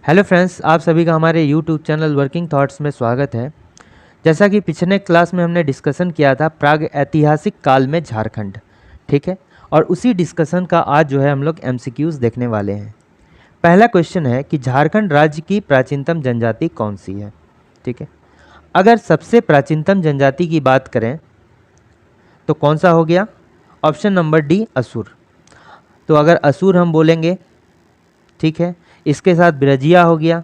Hello friends, आप सभी का हमारे यूट्यूब चैनल वर्किंग थॉट्स में स्वागत है। जैसा कि पिछले क्लास में हमने डिस्कशन किया था प्राग ऐतिहासिक काल में झारखंड, ठीक है। और उसी डिस्कशन का आज जो है हम लोग एमसीक्यूज़ देखने वाले हैं। पहला क्वेश्चन है कि झारखंड राज्य की प्राचीनतम जनजाति कौन सी है, ठीक है। अगर सबसे प्राचीनतम जनजाति की बात करें तो कौन सा हो गया? ऑप्शन नंबर डी, असुर। तो अगर असुर हम बोलेंगे, ठीक है, इसके साथ बिरजिया हो गया,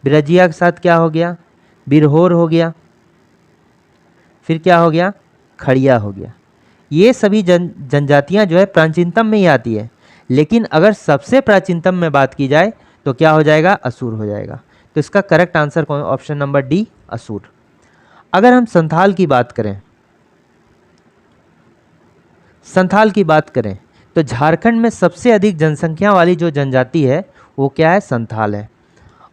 बिरजिया के साथ क्या हो गया? बिरहोर हो गया, फिर क्या हो गया? खड़िया हो गया। ये सभी जनजातियां जो है प्राचीनतम में ही आती है, लेकिन अगर सबसे प्राचीनतम में बात की जाए तो क्या हो जाएगा? असुर हो जाएगा। तो इसका करेक्ट आंसर कौन? ऑप्शन नंबर डी, असुर। अगर हम संथाल की बात करें, संथाल की बात करें तो झारखंड में सबसे अधिक जनसंख्या वाली जो जनजाति है वो क्या है? संथाल है।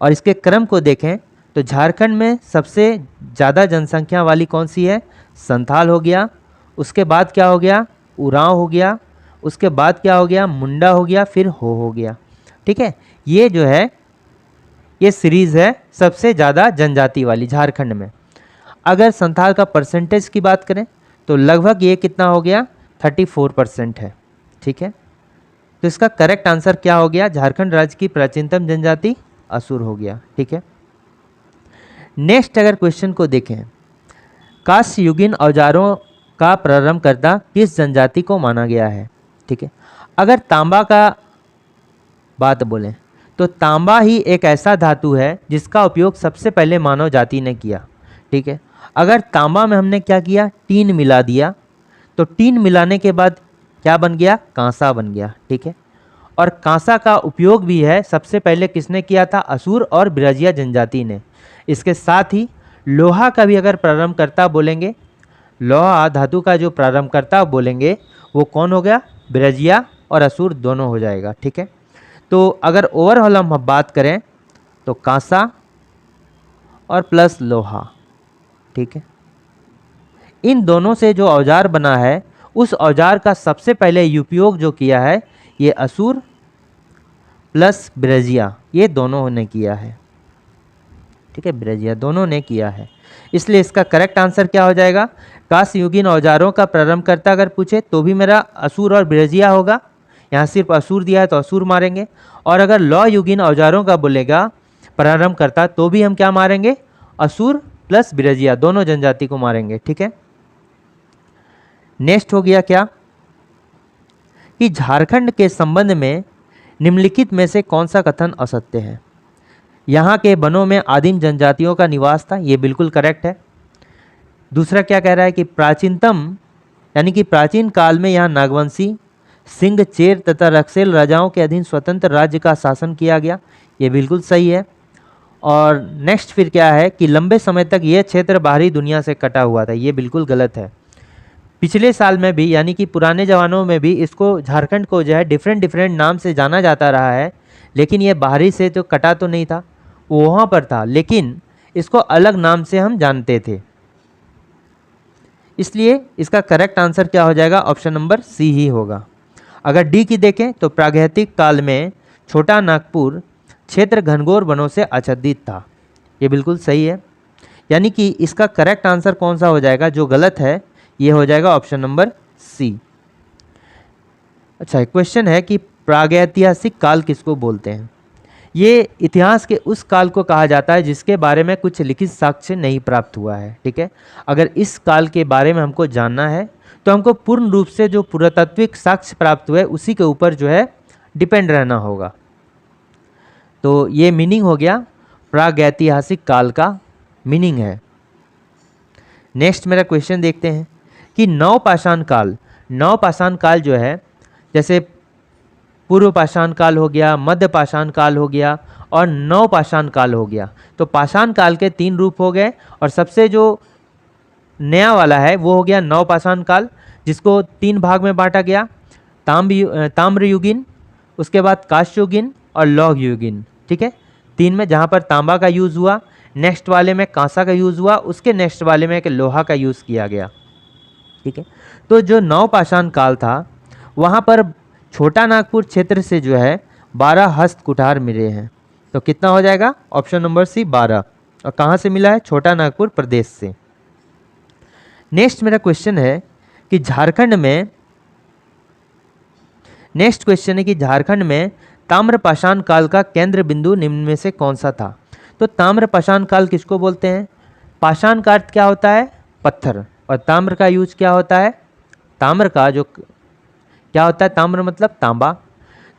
और इसके क्रम को देखें तो झारखंड में सबसे ज़्यादा जनसंख्या वाली कौन सी है? संथाल हो गया, उसके बाद क्या हो गया? उरांव हो गया, उसके बाद क्या हो गया? मुंडा हो गया, फिर हो गया, ठीक है। ये जो है ये सीरीज़ है सबसे ज़्यादा जनजाति वाली झारखंड में। अगर संथाल का परसेंटेज की बात करें तो लगभग ये कितना हो गया? 34% है, ठीक है। तो इसका करेक्ट आंसर क्या हो गया? झारखंड राज्य की प्राचीनतम जनजाति असुर हो गया, ठीक है। नेक्स्ट अगर क्वेश्चन को देखें, कांस्य युगीन औजारों का प्रारंभकर्ता किस जनजाति को माना गया है, ठीक है। अगर तांबा का बात बोलें तो तांबा ही एक ऐसा धातु है जिसका उपयोग सबसे पहले मानव जाति ने किया, ठीक है। अगर तांबा में हमने क्या किया? टीन मिला दिया, तो टीन मिलाने के बाद क्या बन गया? कांसा बन गया, ठीक है। और कांसा का उपयोग भी है सबसे पहले किसने किया था? असुर और बिरजिया जनजाति ने। इसके साथ ही लोहा का भी अगर प्रारंभकर्ता बोलेंगे, लोहा धातु का जो प्रारंभकर्ता बोलेंगे वो कौन हो गया? बिरजिया और असुर दोनों हो जाएगा, ठीक है। तो अगर ओवरऑल हम बात करें तो कांसा और प्लस लोहा, ठीक है। इन दोनों से जो औजार बना है उस औजार का सबसे पहले उपयोग जो किया है ये असुर प्लस बिरजिया, ये दोनों ने किया है, ठीक है। बिरजिया दोनों ने किया है, इसलिए इसका करेक्ट आंसर क्या हो जाएगा? कांस्य युगीन औजारों का प्रारंभकर्ता अगर पूछे तो भी मेरा असुर और बिरजिया होगा। यहाँ सिर्फ असुर दिया है तो असुर मारेंगे। और अगर लौ युगीन औजारों का बोलेगा प्रारंभकर्ता तो भी हम क्या मारेंगे? असुर प्लस बिरजिया दोनों जनजाति को मारेंगे, ठीक है। नेक्स्ट हो गया क्या कि झारखंड के संबंध में निम्नलिखित में से कौन सा कथन असत्य है? यहाँ के वनों में आदिम जनजातियों का निवास था, ये बिल्कुल करेक्ट है। दूसरा क्या कह रहा है कि प्राचीनतम यानी कि प्राचीन काल में यहाँ नागवंशी, सिंह, चेर तथा रक्सेल राजाओं के अधीन स्वतंत्र राज्य का शासन किया गया, ये बिल्कुल सही है। और नेक्स्ट फिर क्या है कि लंबे समय तक ये क्षेत्र बाहरी दुनिया से कटा हुआ था, ये बिल्कुल गलत है। पिछले साल में भी यानी कि पुराने ज़मानों में भी इसको झारखंड को जो है डिफरेंट नाम से जाना जाता रहा है, लेकिन ये बाहरी से तो कटा तो नहीं था, वो वहाँ पर था, लेकिन इसको अलग नाम से हम जानते थे। इसलिए इसका करेक्ट आंसर क्या हो जाएगा? ऑप्शन नंबर सी ही होगा। अगर डी की देखें तो प्रागैतिक काल में छोटा नागपुर क्षेत्र घनघोर वनों से आच्छादित था, ये बिल्कुल सही है। यानी कि इसका करेक्ट आंसर कौन सा हो जाएगा? जो गलत है ये हो जाएगा ऑप्शन नंबर सी। अच्छा, क्वेश्चन है कि प्रागैतिहासिक काल किसको बोलते हैं? ये इतिहास के उस काल को कहा जाता है जिसके बारे में कुछ लिखित साक्ष्य नहीं प्राप्त हुआ है, ठीक है। अगर इस काल के बारे में हमको जानना है तो हमको पूर्ण रूप से जो पुरातात्विक साक्ष्य प्राप्त हुए उसी के ऊपर जो है डिपेंड रहना होगा। तो ये मीनिंग हो गया, प्रागैतिहासिक काल का मीनिंग है। नेक्स्ट मेरा क्वेश्चन देखते हैं कि नवपाषाण काल, नवपाषाण काल जो है जैसे पूर्व पाषाण काल हो गया, मध्य पाषाण काल हो गया और नवपाषाण काल हो गया। तो पाषाण काल के 3 रूप हो गए और सबसे जो नया वाला है वो हो गया नवपाषाण काल, जिसको 3 भाग में बांटा गया, ताम्र युगीन, उसके बाद कांस्य युगीन और लौह युगीन, ठीक है। 3 में जहाँ पर तांबा का यूज़ हुआ, नेक्स्ट वाले में कांसा का यूज़ हुआ, उसके नेक्स्ट वाले में लोहा का यूज़ किया गया, ठीक है। तो जो नवपाषाण काल था वहाँ पर छोटा नागपुर क्षेत्र से जो है 12 हस्त कुठार मिले हैं, तो कितना हो जाएगा? Option number C 12। और कहाँ से मिला है? छोटा नागपुर प्रदेश से। नेक्स्ट मेरा क्वेश्चन है कि झारखंड में ताम्रपाषाण काल का केंद्र बिंदु निम्न में से कौन सा था? तो ताम्रपाषाण काल किसको बोलते हैं? पाषाण का अर्थ क्या होता है? पत्थर। और ताम्र का यूज क्या होता है? ताम्र का जो क्या होता है? ताम्र मतलब तांबा।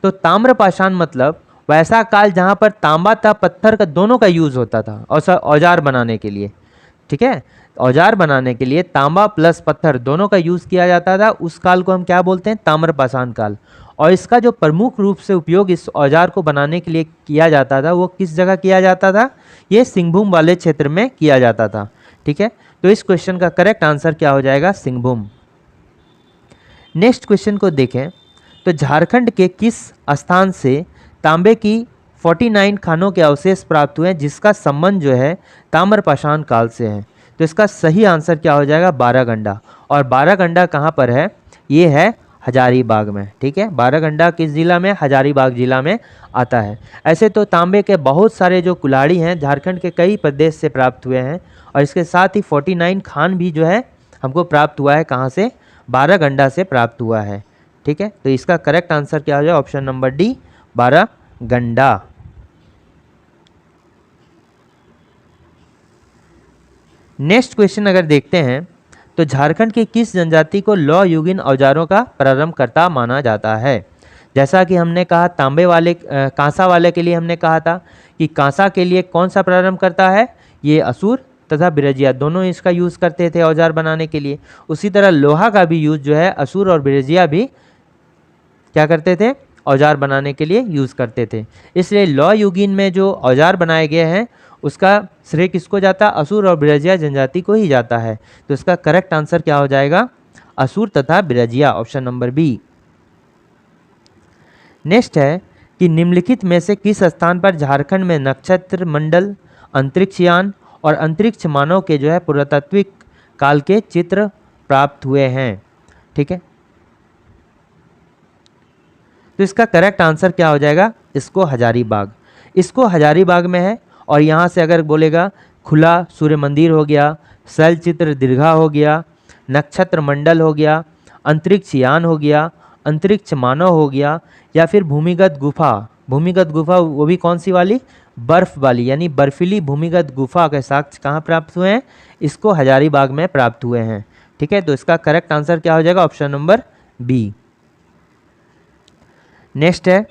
तो ताम्रपाषाण मतलब वैसा काल जहाँ पर तांबा था पत्थर का दोनों का यूज होता था औजार बनाने के लिए। ठीक है, औजार बनाने के लिए तांबा प्लस पत्थर दोनों का यूज किया जाता था। उस काल को हम क्या बोलते हैं? ताम्रपाषाण काल। और इसका जो प्रमुख रूप से उपयोग इस औजार को बनाने के लिए किया जाता था वो किस जगह किया जाता था? ये सिंहभूम वाले क्षेत्र में किया जाता था। ठीक है, तो इस क्वेश्चन का करेक्ट आंसर क्या हो जाएगा? सिंहभूम। नेक्स्ट क्वेश्चन को देखें तो झारखंड के किस स्थान से तांबे की 49 खानों के अवशेष प्राप्त हुए हैं जिसका संबंध जो है ताम्रपाषाण काल से है? तो इसका सही आंसर क्या हो जाएगा? बारागंडा। और बारागंडा कहाँ पर है? ये है हजारीबाग में। ठीक है, बारागंडा किस जिला में? हजारीबाग जिला में आता है। ऐसे तो तांबे के बहुत सारे जो कुल्हाड़ी हैं झारखंड के कई प्रदेश से प्राप्त हुए हैं और इसके साथ ही 49 खान भी जो है हमको प्राप्त हुआ है। कहाँ से? बारागंडा से प्राप्त हुआ है। ठीक है, तो इसका करेक्ट आंसर क्या हो जाए? ऑप्शन नंबर डी, बारागंडा। नेक्स्ट क्वेश्चन अगर देखते हैं तो झारखंड की किस जनजाति को लौह युगीन औजारों का प्रारंभकर्ता माना जाता है? जैसा कि हमने कहा तांबे वाले कांसा वाले के लिए हमने कहा था कि कांसा के लिए कौन सा प्रारंभ करता है? ये असुर तथा बिरजिया दोनों इसका यूज़ करते थे औजार बनाने के लिए। उसी तरह लोहा का भी यूज़ जो है असुर और बिरजिया भी क्या करते थे? औजार बनाने के लिए यूज़ करते थे। इसलिए लौह युगीन में जो औजार बनाए गए हैं उसका श्रेय किसको जाता है? असुर और बिरजिया जनजाति को ही जाता है। तो इसका करेक्ट आंसर क्या हो जाएगा? असुर तथा Birjia, option number B. Next है कि निम्नलिखित में से किस स्थान पर झारखंड में नक्षत्र मंडल, अंतरिक्षयान और अंतरिक्ष मानव के जो है पुरातात्विक काल के चित्र प्राप्त हुए हैं? ठीक है, तो इसका करेक्ट आंसर क्या हो जाएगा? इसको हजारीबाग। इसको हजारीबाग में है। और यहाँ से अगर बोलेगा खुला सूर्य मंदिर हो गया, शैल चित्र दीर्घा हो गया, नक्षत्र मंडल हो गया, अंतरिक्ष यान हो गया, अंतरिक्ष मानव हो गया, या फिर भूमिगत गुफा। भूमिगत गुफा वो भी कौन सी वाली? बर्फ वाली, यानी बर्फीली भूमिगत गुफा के साक्ष्य कहाँ प्राप्त हुए हैं? इसको हजारीबाग में प्राप्त हुए हैं। ठीक है, तो इसका करेक्ट आंसर क्या हो जाएगा? Option number B. नेक्स्ट है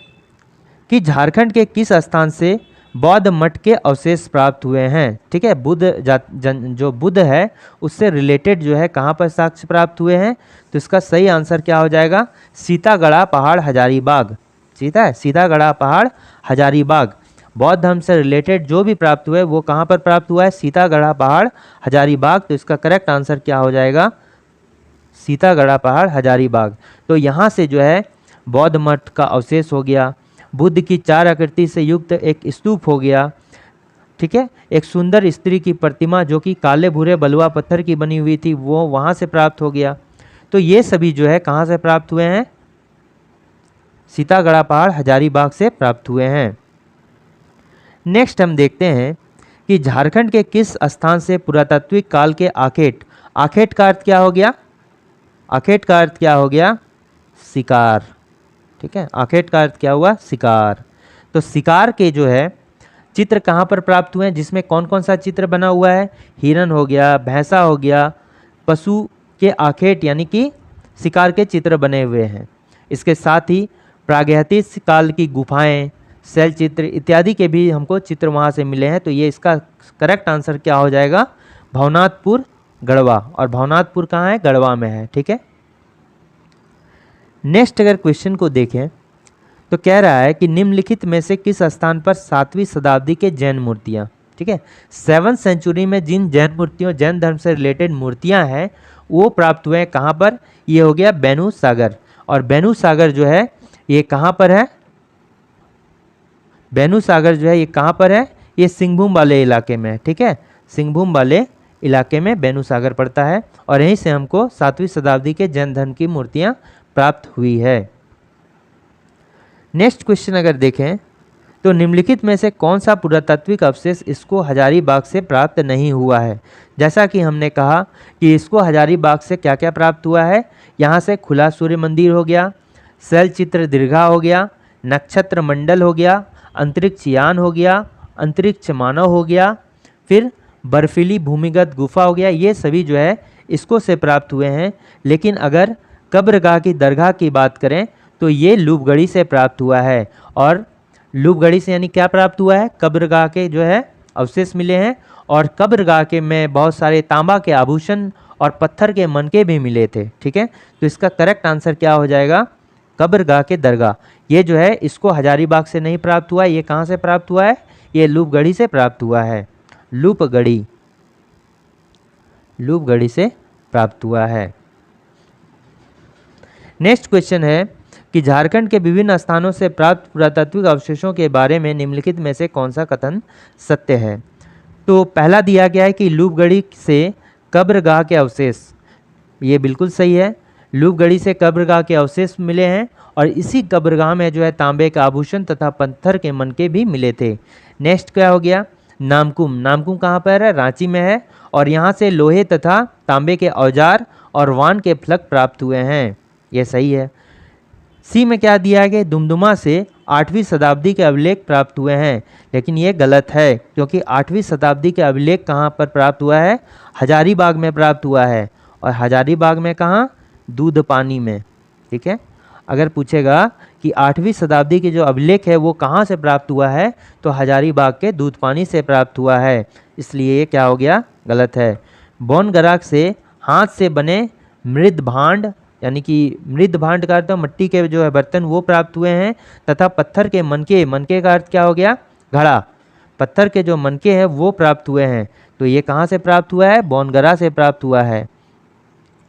कि झारखंड के किस स्थान से बौद्ध मठ के अवशेष प्राप्त हुए हैं? ठीक है, जो बुद्ध है उससे रिलेटेड जो है कहाँ पर साक्ष्य प्राप्त हुए हैं? तो इसका सही आंसर क्या हो जाएगा? सीतागढ़ा पहाड़ हजारीबाग। सीतागढ़ा पहाड़ हजारीबाग। बौद्ध धर्म से रिलेटेड जो भी प्राप्त हुए वो कहाँ पर प्राप्त हुआ है? सीतागढ़ा पहाड़ हजारीबाग। तो इसका करेक्ट आंसर क्या हो जाएगा? सीतागढ़ा पहाड़ हजारीबाग। तो यहाँ से जो है बौद्ध मठ का अवशेष हो गया, बुद्ध की 4 आकृति से युक्त एक स्तूप हो गया। ठीक है, एक सुंदर स्त्री की प्रतिमा जो कि काले भूरे बलुआ पत्थर की बनी हुई थी वो वहाँ से प्राप्त हो गया। तो ये सभी जो है कहाँ से प्राप्त हुए हैं? सीतागढ़ा पहाड़ हजारीबाग से प्राप्त हुए हैं। नेक्स्ट हम देखते हैं कि झारखंड के किस स्थान से पुरातात्विक काल के आखेट, आखेट का अर्थ क्या हो गया? आखेट का अर्थ क्या हो गया? शिकार। ठीक है, आखेट का अर्थ क्या हुआ? शिकार। तो शिकार के जो है चित्र कहाँ पर प्राप्त हुए हैं? जिसमें कौन कौन सा चित्र बना हुआ है? हिरन हो गया, भैंसा हो गया, पशु के आखेट यानी कि शिकार के चित्र बने हुए हैं। इसके साथ ही प्रागैतिहासिक काल की गुफाएं, शैल चित्र इत्यादि के भी हमको चित्र वहाँ से मिले हैं। तो ये इसका करेक्ट आंसर क्या हो जाएगा? भवनाथपुर गढ़वा। और भवनाथपुर कहाँ है? गढ़वा में है। ठीक है, नेक्स्ट अगर क्वेश्चन को देखें तो कह रहा है कि निम्नलिखित में से किस स्थान पर 7वीं शताब्दी के जैन मूर्तियाँ, ठीक है, 7th सेंचुरी में जिन जैन मूर्तियों, जैन धर्म से रिलेटेड मूर्तियाँ हैं वो प्राप्त हुए हैं कहाँ पर? ये हो गया बेनू सागर। और बेनू सागर जो है ये कहाँ पर है? बेनू सागर जो है ये कहाँ पर है? ये सिंहभूम वाले इलाके में। ठीक है, सिंहभूम वाले इलाके में बेनू सागर पड़ता है और यहीं से हमको 7वीं शताब्दी के जैन धर्म की मूर्तियाँ प्राप्त हुई है। नेक्स्ट क्वेश्चन अगर देखें तो निम्नलिखित में से कौन सा पुरातात्विक अवशेष इसको हजारीबाग से प्राप्त नहीं हुआ है? जैसा कि हमने कहा कि इसको हजारीबाग से क्या क्या प्राप्त हुआ है, यहाँ से खुला सूर्य मंदिर हो गया, शैल चित्र दीर्घा हो गया, नक्षत्र मंडल हो गया, अंतरिक्ष यान हो गया, अंतरिक्ष मानव हो गया, फिर बर्फीली भूमिगत गुफा हो गया। ये सभी जो है इसको से प्राप्त हुए हैं। लेकिन अगर कब्रगाह की दरगाह की बात करें तो ये लूपगढ़ी से प्राप्त हुआ है। और लूपगढ़ी से यानी क्या प्राप्त हुआ है? कब्रगाह के जो है अवशेष मिले हैं, और कब्रगाह के में बहुत सारे तांबा के आभूषण और पत्थर के मनके भी मिले थे। ठीक है, तो इसका करेक्ट आंसर क्या हो जाएगा? कब्रगाह के दरगाह। ये जो है इसको हजारीबाग से नहीं प्राप्त हुआ, ये कहाँ से प्राप्त हुआ है? ये लूपगढ़ी से प्राप्त हुआ है। लूपगढ़ी से प्राप्त हुआ है। नेक्स्ट क्वेश्चन है कि झारखंड के विभिन्न स्थानों से प्राप्त पुरातात्विक अवशेषों के बारे में निम्नलिखित में से कौन सा कथन सत्य है? तो पहला दिया गया है कि लूपगढ़ी से कब्रगाह के अवशेष, ये बिल्कुल सही है। लूपगढ़ी से कब्रगाह के अवशेष मिले हैं, और इसी कब्रगाह में जो है तांबे का आभूषण तथा पत्थर के मनके भी मिले थे। नेक्स्ट क्या हो गया? नामकुम। नामकुम कहाँ पर है? रांची में है, और यहाँ से लोहे तथा तांबे के औजार और वान के फलक प्राप्त हुए हैं। ये सही है। सी में क्या दिया गया? दुमदुमा से 8वीं शताब्दी के अभिलेख प्राप्त हुए हैं, लेकिन ये गलत है, क्योंकि 8वीं शताब्दी के अभिलेख कहाँ पर प्राप्त हुआ है? हजारीबाग में प्राप्त हुआ है। और हजारीबाग में कहाँ? दूध पानी में। ठीक है, अगर पूछेगा कि 8वीं शताब्दी के जो अभिलेख है वो कहाँ से प्राप्त हुआ है, तो हजारीबाग के दूध पानी से प्राप्त हुआ है, इसलिए ये क्या हो गया? गलत है। बोनगराक से हाथ से बने मृद भांड, यानी कि मृद भांड का अर्थ मिट्टी के जो है बर्तन वो प्राप्त हुए हैं, तथा पत्थर के मनके, मनके का अर्थ क्या हो गया? घड़ा। पत्थर के जो मनके हैं वो प्राप्त हुए हैं। तो ये कहाँ से प्राप्त हुआ है? बोनगरा से प्राप्त हुआ है।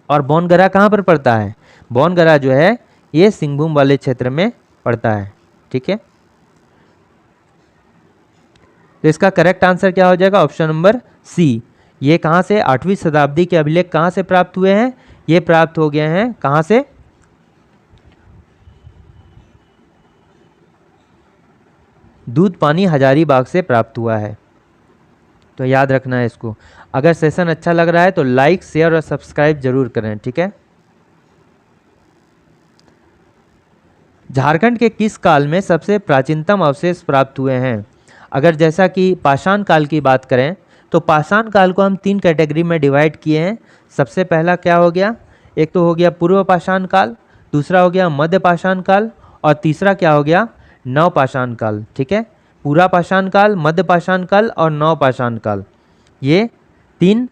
और बोनगरा कहाँ पर पड़ता है? बोनगरा जो है ये सिंहभूम वाले क्षेत्र में पड़ता है। ठीक है, तो इसका करेक्ट आंसर क्या हो जाएगा? Option number C. ये कहाँ से? 8वीं शताब्दी के अभिलेख कहाँ से प्राप्त हुए हैं? ये प्राप्त हो गए हैं कहाँ से? दूध पानी हजारीबाग से प्राप्त हुआ है। तो याद रखना है इसको। अगर सेशन अच्छा लग रहा है तो लाइक, शेयर और सब्सक्राइब जरूर करें। ठीक है, झारखंड के किस काल में सबसे प्राचीनतम अवशेष प्राप्त हुए हैं? अगर जैसा कि पाषाण काल की बात करें तो पाषाण काल को हम 3 कैटेगरी में डिवाइड किए हैं। सबसे पहला क्या हो गया? एक तो हो गया पूर्व पाषाण काल, दूसरा हो गया मध्य पाषाण काल, और तीसरा क्या हो गया? नव पाषाण काल। ठीक है, पूरा पाषाण काल, मध्य पाषाण काल और नव पाषाण काल, ये 3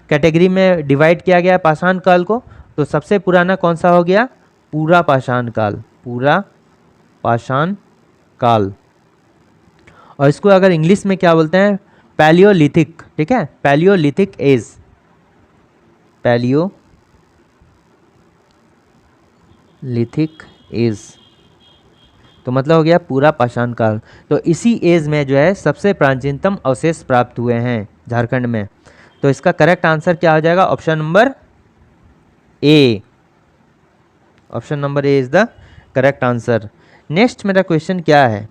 कैटेगरी में डिवाइड किया गया पाषाण काल को। तो सबसे पुराना कौन सा हो गया? पूरा पाषाण काल। पूरा पाषाण काल, और इसको अगर इंग्लिश में क्या बोलते हैं? पैलियोलिथिक। ठीक है, पैलियोलिथिक एज, पैलियोलिथिक एज, तो मतलब हो गया पूरा पाषाण काल। तो इसी एज में जो है सबसे प्राचीनतम अवशेष प्राप्त हुए हैं झारखंड में। तो इसका करेक्ट आंसर क्या हो जाएगा? Option number A. Option number A is the correct answer. Next मेरा क्वेश्चन क्या है?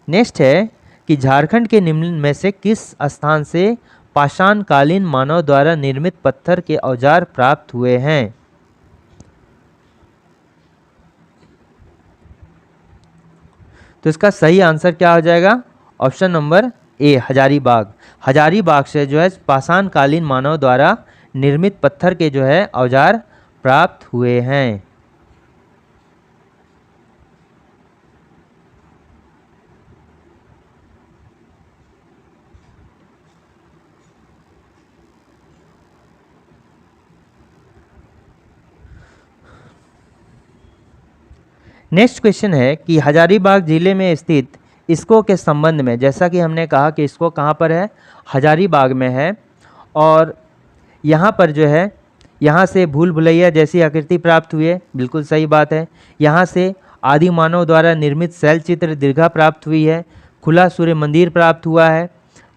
नेक्स्ट है कि झारखंड के निम्न में से किस स्थान से पाषाणकालीन मानव द्वारा निर्मित पत्थर के औजार प्राप्त हुए हैं? तो इसका सही आंसर क्या हो जाएगा? Option number A, Hazaribagh. Hazaribagh से जो है पाषाणकालीन मानव द्वारा निर्मित पत्थर के जो है औजार प्राप्त हुए हैं। नेक्स्ट क्वेश्चन है कि हजारीबाग जिले में स्थित इसको के संबंध में, जैसा कि हमने कहा कि इसको कहाँ पर है? हजारीबाग में है, और यहाँ पर जो है यहाँ से भूल भुलैया जैसी आकृति प्राप्त हुई है, बिल्कुल सही बात है। यहाँ से आदि मानव द्वारा निर्मित शैल चित्र दीर्घा प्राप्त हुई है, खुला सूर्य मंदिर प्राप्त हुआ है,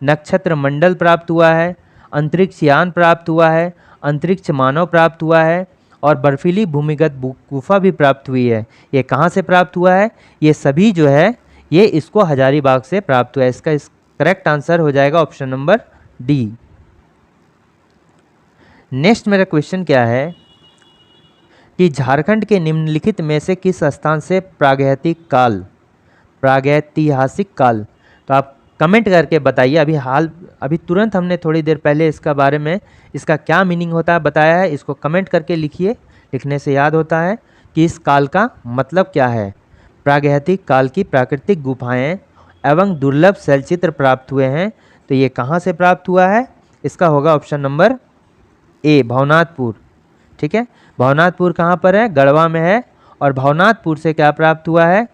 नक्षत्र मंडल प्राप्त हुआ है, अंतरिक्ष यान प्राप्त हुआ है, अंतरिक्ष मानव प्राप्त हुआ है, और बर्फीली भूमिगत गुफा भी प्राप्त हुई है। ये कहाँ से प्राप्त हुआ है? ये सभी जो है ये इसको हजारीबाग से प्राप्त हुआ है। इसका करेक्ट आंसर हो जाएगा ऑप्शन नंबर डी। नेक्स्ट मेरा क्वेश्चन क्या है कि झारखंड के निम्नलिखित में से किस स्थान से प्रागैतिहासिक काल, तो आप कमेंट करके बताइए। अभी तुरंत हमने थोड़ी देर पहले इसका बारे में इसका क्या मीनिंग होता है बताया है, इसको कमेंट करके लिखिए। लिखने से याद होता है कि इस काल का मतलब क्या है। प्रागैतिक काल की प्राकृतिक गुफाएं एवं दुर्लभ शैलचित्र प्राप्त हुए हैं, तो ये कहाँ से प्राप्त हुआ है? इसका होगा ऑप्शन नंबर ए, भवनाथपुर। ठीक है, भवनाथपुर कहाँ पर है? गढ़वा में है। और भवनाथपुर से क्या प्राप्त हुआ है?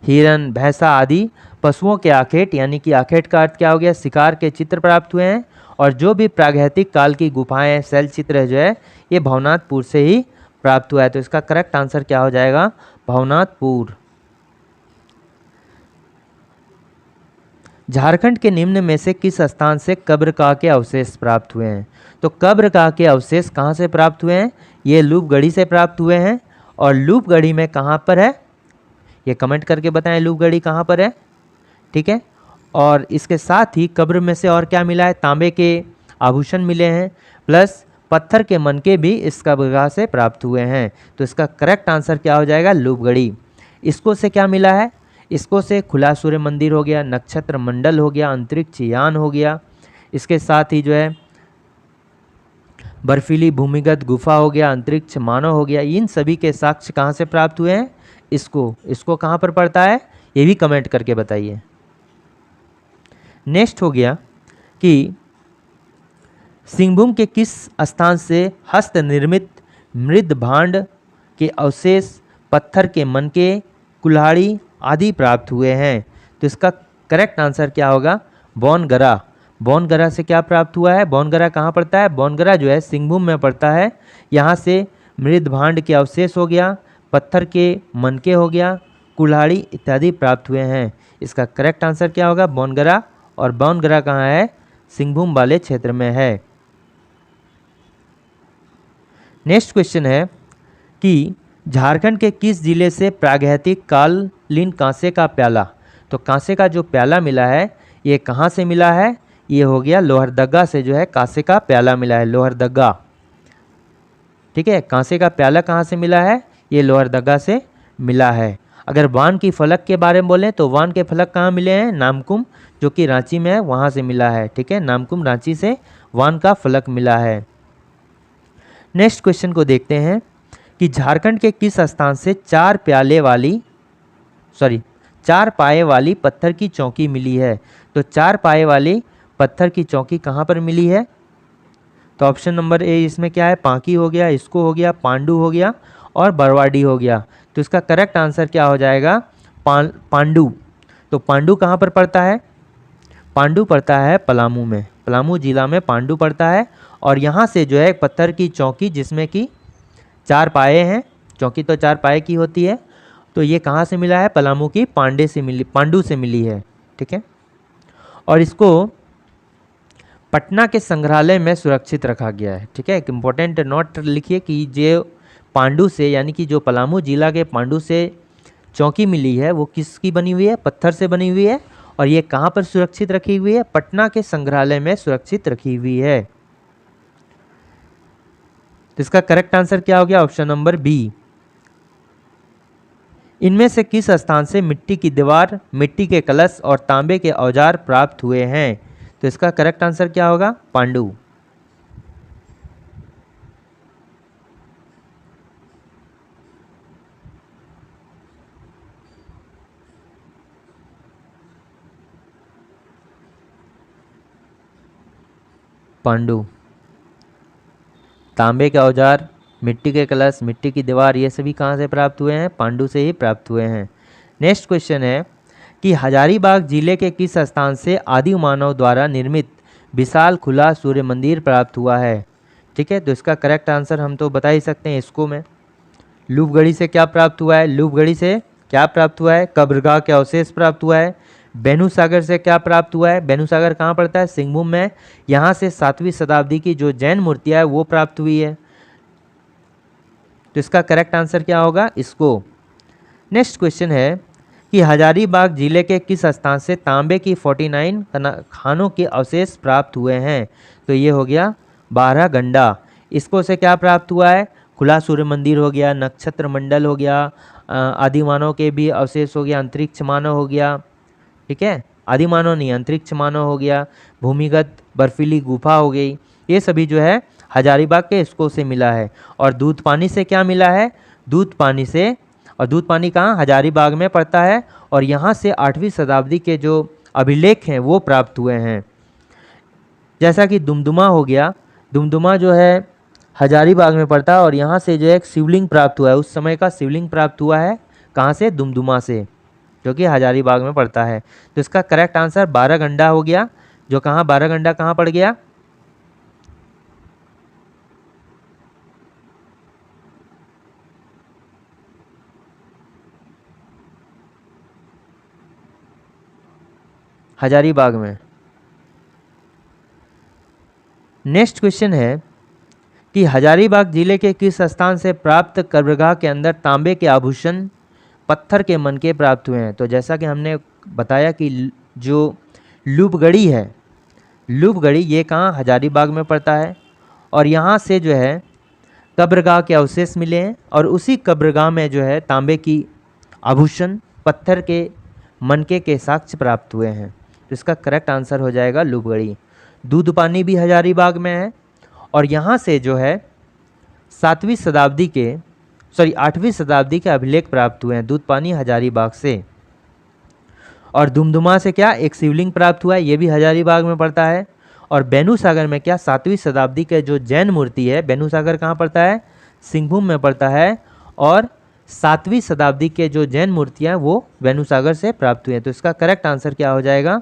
हिरन, भैंसा आदि पशुओं के आखेट, यानी कि आखेट का अर्थ क्या हो गया? शिकार के चित्र प्राप्त हुए हैं। और जो भी प्रागैतिक काल की गुफाएं, शैल चित्र जो है, ये भवनाथपुर से ही प्राप्त हुआ है। तो इसका करेक्ट आंसर क्या हो जाएगा? भवनाथपुर। झारखंड के निम्न में से किस स्थान से कब्रगाह के अवशेष प्राप्त हुए हैं? तो कब्रगाह के अवशेष कहाँ से प्राप्त हुए हैं? ये लूपगढ़ी से प्राप्त हुए हैं। और लूपगढ़ी में कहाँ पर है? ये कमेंट करके बताएं लूपगढ़ी कहाँ पर है। ठीक है, और इसके साथ ही कब्र में से और क्या मिला है? तांबे के आभूषण मिले हैं, प्लस पत्थर के मनके भी इस कब्रगाह से प्राप्त हुए हैं। तो इसका करेक्ट आंसर क्या हो जाएगा? लूपगढ़ी। इसको से क्या मिला है? इसको से खुला सूर्य मंदिर हो गया, नक्षत्र मंडल हो गया, अंतरिक्ष यान हो गया, इसके साथ ही जो है बर्फीली भूमिगत गुफा हो गया, अंतरिक्ष मानव हो गया। इन सभी के साक्ष्य कहाँ से प्राप्त हुए हैं? इसको कहाँ पर पड़ता है? ये भी कमेंट करके बताइए। नेक्स्ट हो गया कि सिंहभूम के किस स्थान से हस्त निर्मित मृद भांड के अवशेष, पत्थर के मनके, कुल्हाड़ी आदि प्राप्त हुए हैं? तो इसका करेक्ट आंसर क्या होगा? बौनगरा। बौनगरा से क्या प्राप्त हुआ है? बौनगरा कहाँ पड़ता है? बौनगरा जो है सिंहभूम में पड़ता है। यहाँ से मृद भांड के अवशेष हो गया, पत्थर के मनके हो गया, कुल्हाड़ी इत्यादि प्राप्त हुए हैं। इसका करेक्ट आंसर क्या होगा? बौनगरा। और बौनगरा कहाँ है? सिंहभूम वाले क्षेत्र में है। नेक्स्ट क्वेश्चन है कि झारखंड के किस जिले से प्रागैतिक कालीन कांसे का प्याला, तो कांसे का जो प्याला मिला है ये कहाँ से मिला है? ये हो गया लोहरदगा से जो है कांसे का प्याला मिला है, लोहरदगा। ठीक है, कांसे का प्याला कहाँ से मिला है? ये लोहरदगा से मिला है। अगर वान की फलक के बारे में बोलें तो वान के फलक कहाँ मिले हैं? नामकुम, जो कि रांची में है, वहाँ से मिला है। ठीक है, नामकुम रांची से वान का फलक मिला है। नेक्स्ट क्वेश्चन को देखते हैं कि झारखंड के किस स्थान से चार पाए वाली पत्थर की चौकी मिली है? तो चार पाए वाली पत्थर की चौकी कहाँ पर मिली है? तो ऑप्शन नंबर ए इसमें क्या है? पांकी हो गया, इसको हो गया, पांडु हो गया और बरवाडी हो गया। तो इसका करेक्ट आंसर क्या हो जाएगा? पांडु। तो पांडु कहाँ पर पड़ता है? पांडु पड़ता है पलामू में, पलामू जिला में पांडु पड़ता है। और यहाँ से जो है पत्थर की चौकी जिसमें कि चार पाए हैं, चौकी तो चार पाए की होती है, तो ये कहाँ से मिला है? पलामू की पांडु से मिली है। ठीक है, और इसको पटना के संग्रहालय में सुरक्षित रखा गया है। ठीक है, एक इम्पोर्टेंट नोट लिखिए कि जो पांडु से, यानी कि जो पलामू जिला के पांडु से चौकी मिली है वो किसकी बनी हुई है? पत्थर से बनी हुई है। और ये कहाँ पर सुरक्षित रखी हुई है? पटना के संग्रहालय में सुरक्षित रखी हुई है। तो इसका करेक्ट आंसर क्या हो गया? Option number B. इनमें से किस स्थान से मिट्टी की दीवार, मिट्टी के कलश और तांबे के औजार प्राप्त हुए हैं? तो इसका करेक्ट आंसर क्या होगा? पांडु। पांडु। तांबे के औजार, मिट्टी के कलश, मिट्टी की दीवार, ये सभी कहाँ से प्राप्त हुए हैं? पांडु से ही प्राप्त हुए हैं। नेक्स्ट क्वेश्चन है कि हजारीबाग जिले के किस स्थान से आदि मानव द्वारा निर्मित विशाल खुला सूर्य मंदिर प्राप्त हुआ है? ठीक है, तो इसका करेक्ट आंसर हम तो बता ही सकते हैं इसको में। लूपगढ़ी से क्या प्राप्त हुआ है? लूपगढ़ी से क्या प्राप्त हुआ है? कब्रगाह के अवशेष प्राप्त हुआ है। बेनूसागर से क्या प्राप्त हुआ है? बेनूसागर कहाँ पड़ता है? सिंहभूम में। यहाँ से 7वीं शताब्दी की जो जैन मूर्तियाँ है वो प्राप्त हुई है। तो इसका करेक्ट आंसर क्या होगा, इसको। नेक्स्ट क्वेश्चन है कि हजारीबाग जिले के किस स्थान से तांबे की 49 खानों के अवशेष प्राप्त हुए हैं? तो ये हो गया बारहगंडा। इसको से क्या प्राप्त हुआ है, खुला सूर्य मंदिर हो गया, नक्षत्र मंडल हो गया, आदि मानव के भी अवशेष हो गया, अंतरिक्ष मानव हो गया, ठीक है, आदि मानव नहीं अंतरिक्ष मानव हो गया, भूमिगत बर्फीली गुफा हो गई, ये सभी जो है हजारीबाग के इसको से मिला है। और दूध पानी से क्या मिला है, दूध पानी से, और दूध पानी कहाँ, हजारीबाग में पड़ता है, और यहाँ से 8वीं शताब्दी के जो अभिलेख हैं वो प्राप्त हुए हैं। जैसा कि दुमदुमा हो गया, दुमदुमा जो है हजारीबाग में पड़ता है, और यहाँ से जो है एक शिवलिंग प्राप्त हुआ है, उस समय का शिवलिंग प्राप्त हुआ है कहाँ से, दुमदुमा से, जो कि हजारीबाग में पड़ता है। तो इसका करेक्ट आंसर बारहगंडा हो गया, जो कहाँ, बारहगंडा कहाँ पड़ गया, हजारीबाग में। नेक्स्ट क्वेश्चन है कि हजारीबाग जिले के किस स्थान से प्राप्त कब्रगाह के अंदर तांबे के आभूषण पत्थर के मनके प्राप्त हुए हैं? तो जैसा कि हमने बताया कि जो लूपगढ़ी है, लूपगढ़ी ये कहाँ, हजारीबाग में पड़ता है, और यहाँ से जो है कब्रगाह के अवशेष मिले हैं, और उसी कब्रगाह में जो है तांबे की आभूषण पत्थर के मनके के साक्ष्य प्राप्त हुए हैं। तो इसका करेक्ट आंसर हो जाएगा लूपगढ़ी। दूध पानी भी हजारीबाग में है, और यहाँ से जो है 8वीं शताब्दी के अभिलेख प्राप्त हुए हैं, दूध पानी हजारीबाग से। और दुमदुमा से क्या, एक शिवलिंग प्राप्त हुआ है, ये भी हजारीबाग में पड़ता है। और बेनूसागर में क्या, 7वीं शताब्दी के जो जैन मूर्ति है, बेनूसागर कहाँ पड़ता है, सिंहभूम में पड़ता है, और 7वीं शताब्दी के जो जैन मूर्तियाँ हैं वो बेनूसागर से प्राप्त हुए हैं। तो इसका करेक्ट आंसर क्या हो जाएगा,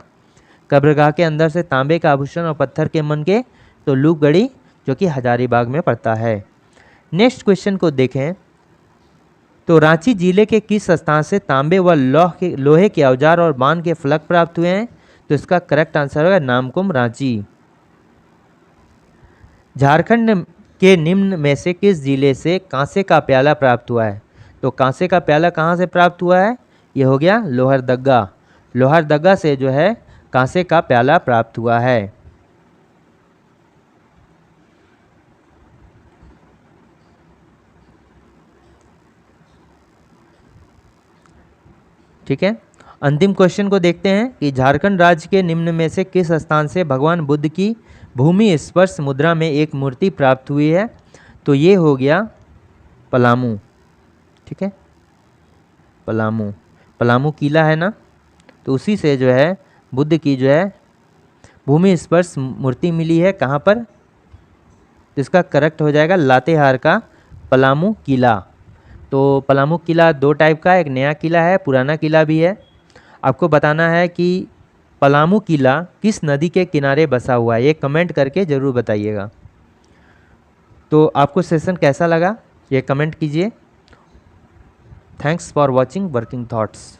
कब्रगाह के अंदर से तांबे का आभूषण और पत्थर के मनके, तो लूपगढ़ी जो कि हजारीबाग में पड़ता है। नेक्स्ट क्वेश्चन को देखें तो रांची जिले के किस स्थान से तांबे व लोहे के औजार और बाण के फलक प्राप्त हुए हैं? तो इसका करेक्ट आंसर होगा नामकुम, रांची। झारखंड के निम्न में से किस जिले से कांसे का प्याला प्राप्त हुआ है? तो कांसे का प्याला कहाँ से प्राप्त हुआ है, ये हो गया लोहरदगा। लोहरदगा से जो है कांसे का प्याला प्राप्त हुआ है। ठीक है, अंतिम क्वेश्चन को देखते हैं कि झारखंड राज्य के निम्न में से किस स्थान से भगवान बुद्ध की भूमि स्पर्श मुद्रा में एक मूर्ति प्राप्त हुई है? तो ये हो गया पलामू। ठीक है, पलामू, पलामू किला है ना, तो उसी से जो है बुद्ध की जो है भूमि स्पर्श मूर्ति मिली है, कहाँ पर, तो इसका करेक्ट हो जाएगा लातेहार का पलामू किला। तो पलामू किला 2 टाइप का है, एक नया किला है, पुराना किला भी है। आपको बताना है कि पलामू किला किस नदी के किनारे बसा हुआ है, ये कमेंट करके ज़रूर बताइएगा। तो आपको सेशन कैसा लगा ये कमेंट कीजिए। Thanks for watching working thoughts.